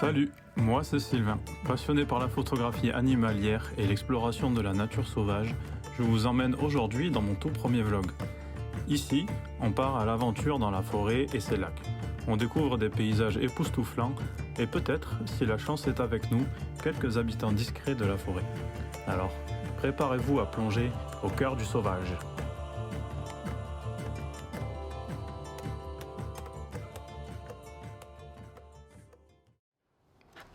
Salut, moi c'est Sylvain. Passionné par la photographie animalière et l'exploration de la nature sauvage, je vous emmène aujourd'hui dans mon tout premier vlog. Ici, on part à l'aventure dans la forêt et ses lacs. On découvre des paysages époustouflants et peut-être, si la chance est avec nous, quelques habitants discrets de la forêt. Alors, préparez-vous à plonger au cœur du sauvage.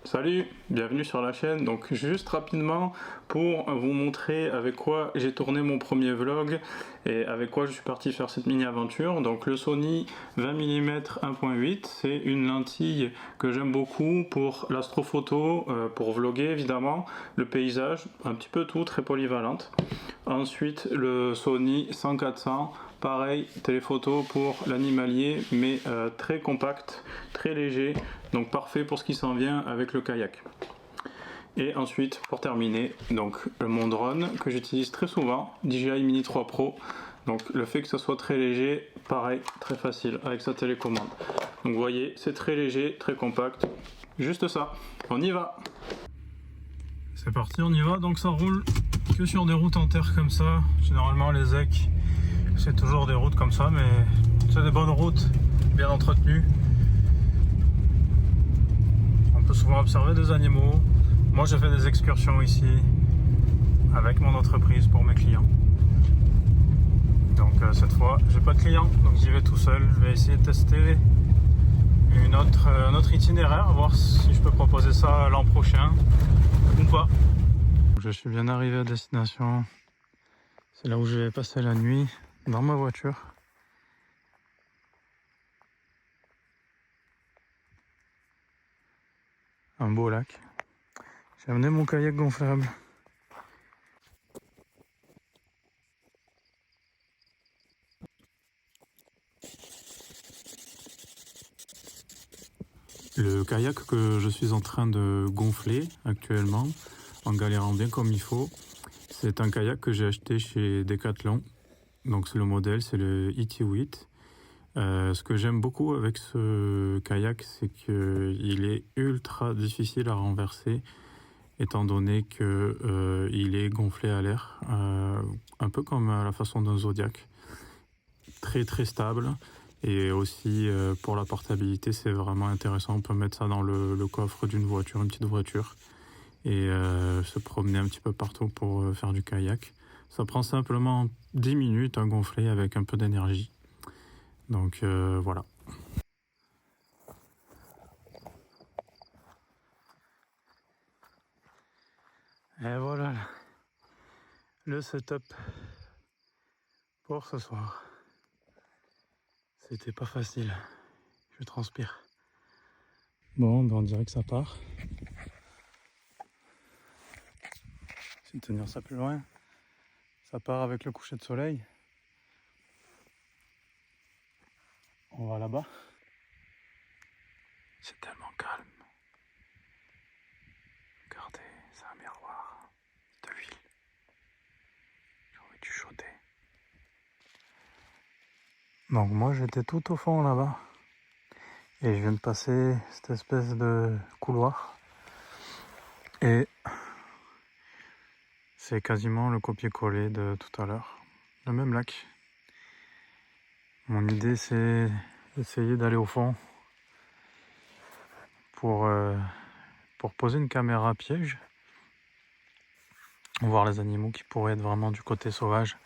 Salut, bienvenue sur la chaîne. Donc juste rapidement pour vous montrer avec quoi j'ai tourné mon premier vlog et avec quoi je suis parti faire cette mini aventure. Donc le Sony 20 mm 1.8, c'est une lentille que j'aime beaucoup pour l'astrophoto, pour vlogger évidemment, le paysage, un petit peu tout, très polyvalente. Ensuite le Sony 100-400, pareil, téléphoto pour l'animalier, mais très compact, très léger, donc parfait pour ce qui s'en vient avec le kayak. Et ensuite, pour terminer, donc mon drone que j'utilise très souvent, DJI Mini 3 Pro. Donc le fait que ça soit très léger, pareil, très facile avec sa télécommande. Donc vous voyez, c'est très léger, très compact. Juste ça, on y va. C'est parti, on y va. Donc ça roule que sur des routes en terre comme ça. Généralement les ZEC, c'est toujours des routes comme ça, mais c'est des bonnes routes, bien entretenues. On peut souvent observer des animaux. Moi j'ai fait des excursions ici avec mon entreprise pour mes clients. Donc cette fois j'ai pas de clients, donc j'y vais tout seul. Je vais essayer de tester un autre itinéraire, voir si je peux proposer ça l'an prochain ou pas. Je suis bien arrivé à destination. C'est là où je vais passer la nuit dans ma voiture. Un beau lac. J'ai amené mon kayak gonflable. Le kayak que je suis en train de gonfler actuellement, en galérant bien comme il faut, c'est un kayak que j'ai acheté chez Decathlon. Donc c'est le modèle, c'est le ET8. Ce que j'aime beaucoup avec ce kayak, c'est qu'il est ultra difficile à renverser, étant donné que il est gonflé à l'air, un peu comme à la façon d'un Zodiac. Très très stable, et aussi pour la portabilité, c'est vraiment intéressant. On peut mettre ça dans le coffre d'une voiture, une petite voiture, et se promener un petit peu partout pour faire du kayak. Ça prend simplement 10 minutes à gonfler avec un peu d'énergie. Donc voilà. Et voilà le setup pour ce soir. C'était pas facile, je transpire. Bon, ben on dirait que ça part. Je vais tenir ça plus loin. Ça part avec le coucher de soleil. On va là-bas. C'est tellement calme. Regardez, c'est un miroir de l'huile. J'ai envie de chuchoter. Donc moi j'étais tout au fond là-bas. Et je viens de passer cette espèce de couloir. Et c'est quasiment le copier-coller de tout à l'heure. Le même lac. Mon idée c'est d'essayer d'aller au fond pour poser une caméra piège. Voir les animaux qui pourraient être vraiment du côté sauvage.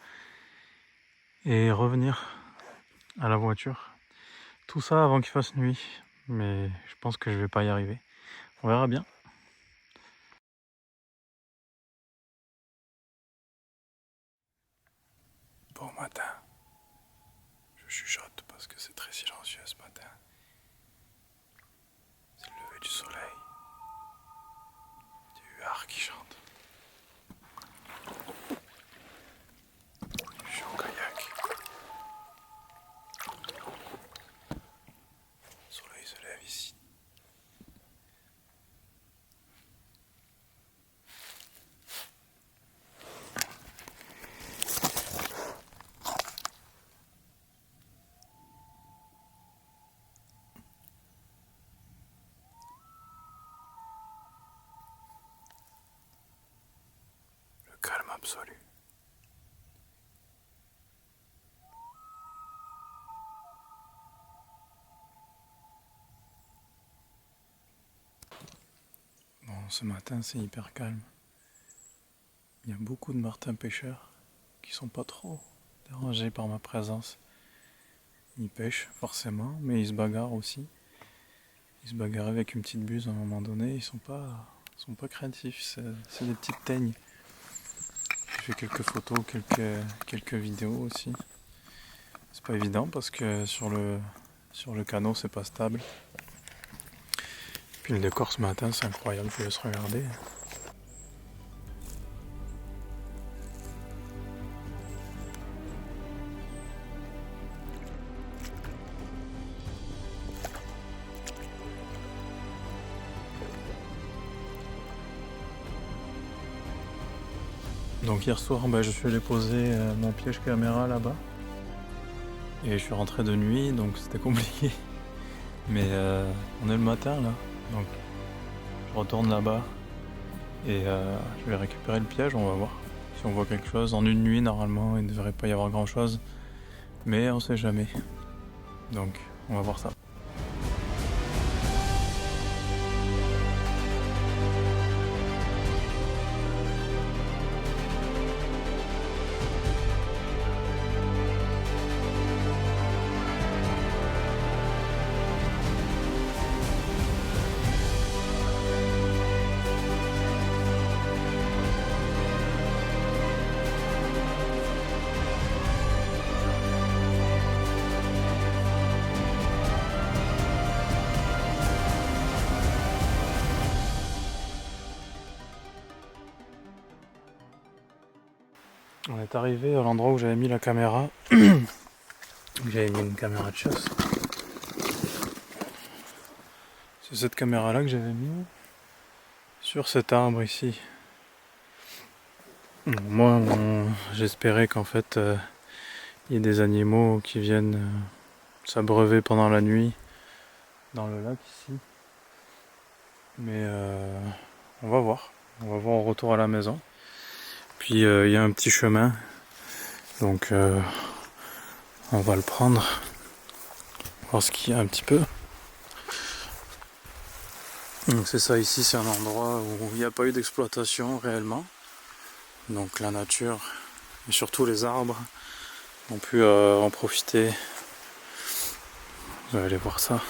Et revenir à la voiture. Tout ça avant qu'il fasse nuit. Mais je pense que je vais pas y arriver. On verra bien. Bon matin. Je chuchote parce que c'est très silencieux ce matin. C'est le lever du soleil. Des huards qui chantent. Je suis en kayak. Le soleil se lève ici. absolue. Bon, ce matin c'est hyper calme. Il y a beaucoup de martins pêcheurs qui sont pas trop dérangés par ma présence. Ils pêchent forcément, mais ils se bagarrent aussi. Ils se bagarrent avec une petite buse à un moment donné. Ils sont pas craintifs. C'est des petites teignes. J'ai fait quelques photos, quelques vidéos aussi. C'est pas évident parce que sur le canot c'est pas stable. Puis le décor ce matin c'est incroyable, je vous laisse regarder. Donc hier soir je suis allé poser mon piège caméra là-bas. Et je suis rentré de nuit donc c'était compliqué. Mais on est le matin là. Donc je retourne là-bas. Et je vais récupérer le piège, on va voir si on voit quelque chose. En une nuit normalement il ne devrait pas y avoir grand chose. Mais on sait jamais. Donc on va voir ça. On est arrivé à l'endroit où j'avais mis la caméra. J'avais mis une caméra de chasse. C'est cette caméra là que j'avais mis sur cet arbre ici. Moi j'espérais qu'en fait il y ait des animaux qui viennent s'abreuver pendant la nuit dans le lac ici. Mais on va voir. On va voir au retour à la maison. Puis il y a un petit chemin. Donc on va le prendre. Voir ce qu'il y a un petit peu. Donc c'est ça ici, c'est un endroit où il n'y a pas eu d'exploitation réellement. Donc la nature et surtout les arbres ont pu en profiter. Vous allez aller voir ça.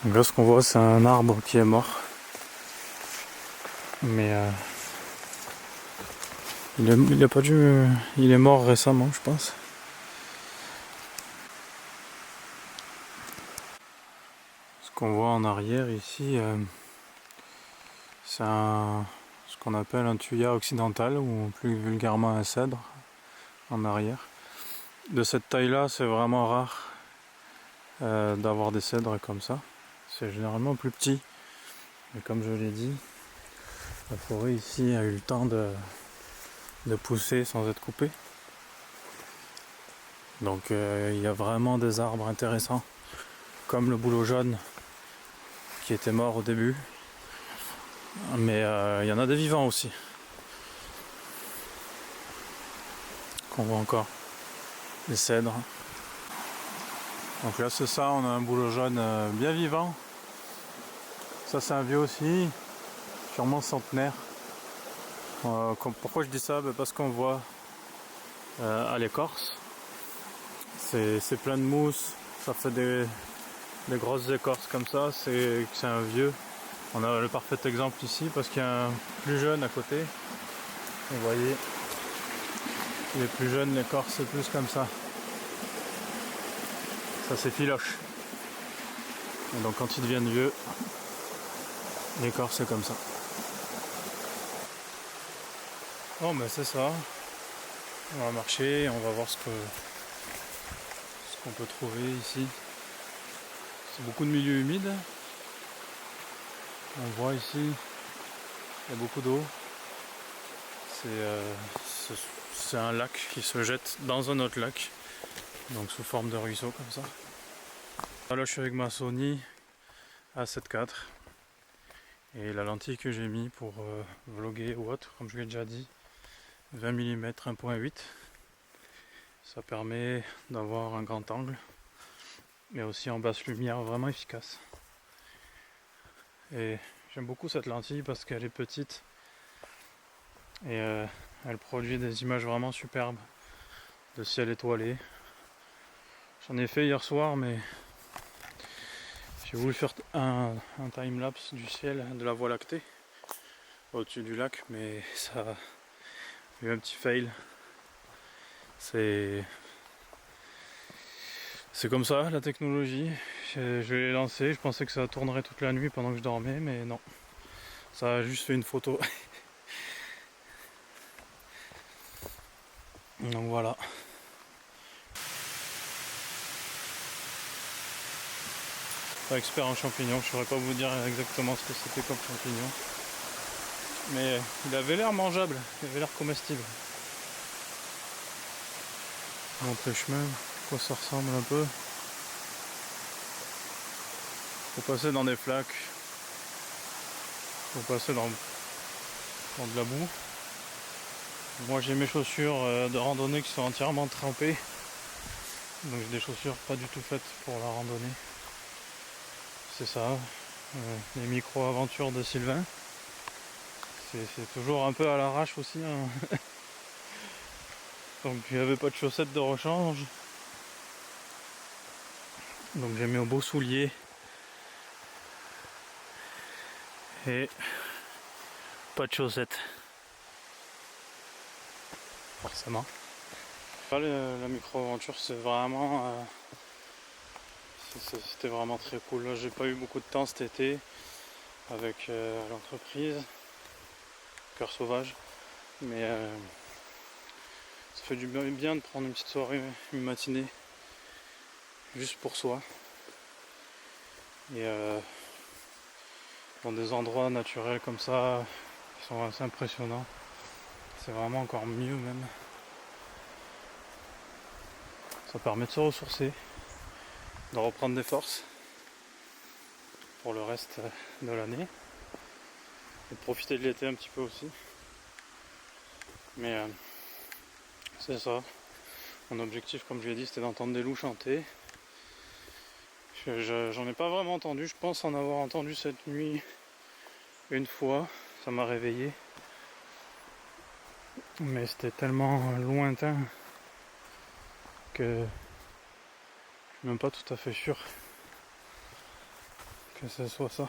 Donc là ce qu'on voit c'est un arbre qui est mort. Mais il a pas dû. Il est mort récemment je pense. Ce qu'on voit en arrière ici, c'est ce qu'on appelle un thuya occidental, ou plus vulgairement un cèdre en arrière. De cette taille là c'est vraiment rare d'avoir des cèdres comme ça. C'est généralement plus petit. Mais comme je l'ai dit, la forêt ici a eu le temps de pousser sans être coupée. Donc il y a vraiment des arbres intéressants, comme le bouleau jaune qui était mort au début. Mais il y en a des vivants aussi. Qu'on voit encore. Les cèdres. Donc là c'est ça, on a un bouleau jaune bien vivant. Ça c'est un vieux aussi, sûrement centenaire. Pourquoi je dis ça? Parce qu'on voit à l'écorce, c'est plein de mousse, ça fait des grosses écorces comme ça, c'est un vieux. On a le parfait exemple ici parce qu'il y a un plus jeune à côté. Vous voyez, les plus jeunes, l'écorce c'est plus comme ça. Ça c'est filoche. Et donc quand ils deviennent vieux, l'écorce c'est comme ça. Bon ben c'est ça. On va marcher, on va voir ce qu'on peut trouver ici. C'est beaucoup de milieux humides. On voit ici, il y a beaucoup d'eau. C'est un lac qui se jette dans un autre lac, donc sous forme de ruisseau comme ça. Là je suis avec ma Sony à 7.4. Et la lentille que j'ai mis pour vlogger ou autre, comme je l'ai déjà dit, 20 mm 1.8. Ça permet d'avoir un grand angle, mais aussi en basse lumière vraiment efficace. Et j'aime beaucoup cette lentille parce qu'elle est petite et elle produit des images vraiment superbes de ciel étoilé. J'en ai fait hier soir, mais j'ai voulu faire un time-lapse du ciel, de la Voie lactée au-dessus du lac, mais ça a eu un petit fail. C'est comme ça la technologie. Je l'ai lancé, je pensais que ça tournerait toute la nuit pendant que je dormais, mais non. Ça a juste fait une photo. Donc voilà. Pas expert en champignons, je saurais pas vous dire exactement ce que c'était comme champignon. Mais il avait l'air mangeable, il avait l'air comestible. Montrer le chemin, à quoi ça ressemble un peu. Faut passer dans des flaques. Faut passer dans de la boue. Moi j'ai mes chaussures de randonnée qui sont entièrement trempées. Donc j'ai des chaussures pas du tout faites pour la randonnée. C'est ça, les micro-aventures de Sylvain. C'est toujours un peu à l'arrache aussi. Hein. Donc il n'y avait pas de chaussettes de rechange. Donc j'ai mis un beau soulier. Et pas de chaussettes. Forcément. La micro-aventure c'est vraiment... c'était vraiment très cool. Là j'ai pas eu beaucoup de temps cet été avec l'entreprise Cœur Sauvage. Mais ça fait du bien de prendre une petite soirée, une matinée juste pour soi. Et dans des endroits naturels comme ça qui sont assez impressionnants. C'est vraiment encore mieux même. Ça permet de se ressourcer, de reprendre des forces pour le reste de l'année. Et de profiter de l'été un petit peu aussi. Mais c'est ça. Mon objectif, comme je l'ai dit, c'était d'entendre des loups chanter. J'en ai pas vraiment entendu. Je pense en avoir entendu cette nuit une fois. Ça m'a réveillé. Mais c'était tellement lointain que je suis même pas tout à fait sûr que ce soit ça.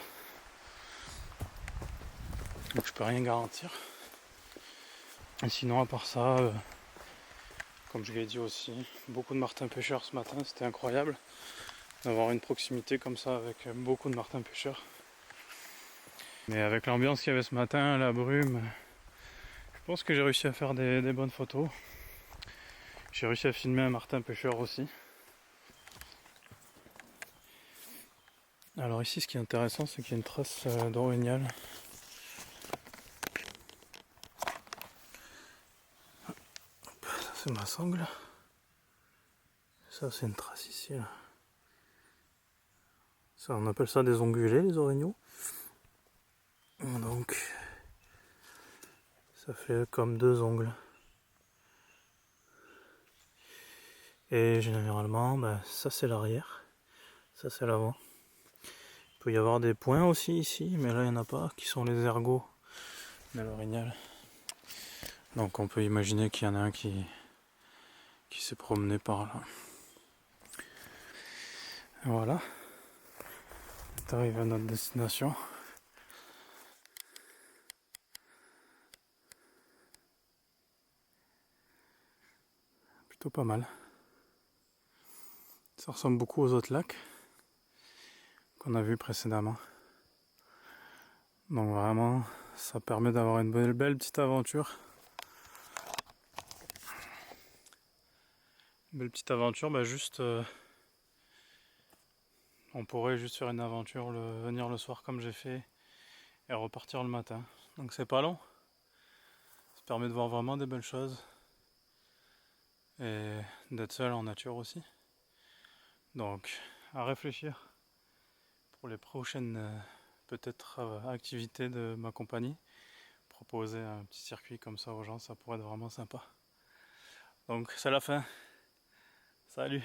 Donc je peux rien garantir. Et sinon à part ça, comme je l'ai dit aussi, beaucoup de martins pêcheurs ce matin, c'était incroyable d'avoir une proximité comme ça avec beaucoup de martins pêcheurs. Mais avec l'ambiance qu'il y avait ce matin, la brume, je pense que j'ai réussi à faire des bonnes photos. J'ai réussi à filmer un martin pêcheur aussi. Alors ici ce qui est intéressant c'est qu'il y a une trace d'orignal. Ça c'est ma sangle. Ça c'est une trace ici là. Ça, on appelle ça des ongulés les orignaux. Donc ça fait comme deux ongles. Et généralement ça c'est l'arrière. Ça c'est l'avant. Il peut y avoir des points aussi ici, mais là il n'y en a pas, qui sont les ergots de l'orignal. Donc on peut imaginer qu'il y en a un qui s'est promené par là. Voilà. On est arrivé à notre destination. Plutôt pas mal. Ça ressemble beaucoup aux autres lacs qu'on a vus précédemment. Donc vraiment, ça permet d'avoir une belle petite aventure. Une belle petite aventure, juste... on pourrait juste faire une aventure, venir le soir comme j'ai fait et repartir le matin. Donc c'est pas long. Ça permet de voir vraiment des belles choses. Et d'être seul en nature aussi. Donc à réfléchir pour les prochaines peut-être activités de ma compagnie. Proposer un petit circuit comme ça aux gens, ça pourrait être vraiment sympa. Donc c'est la fin. Salut!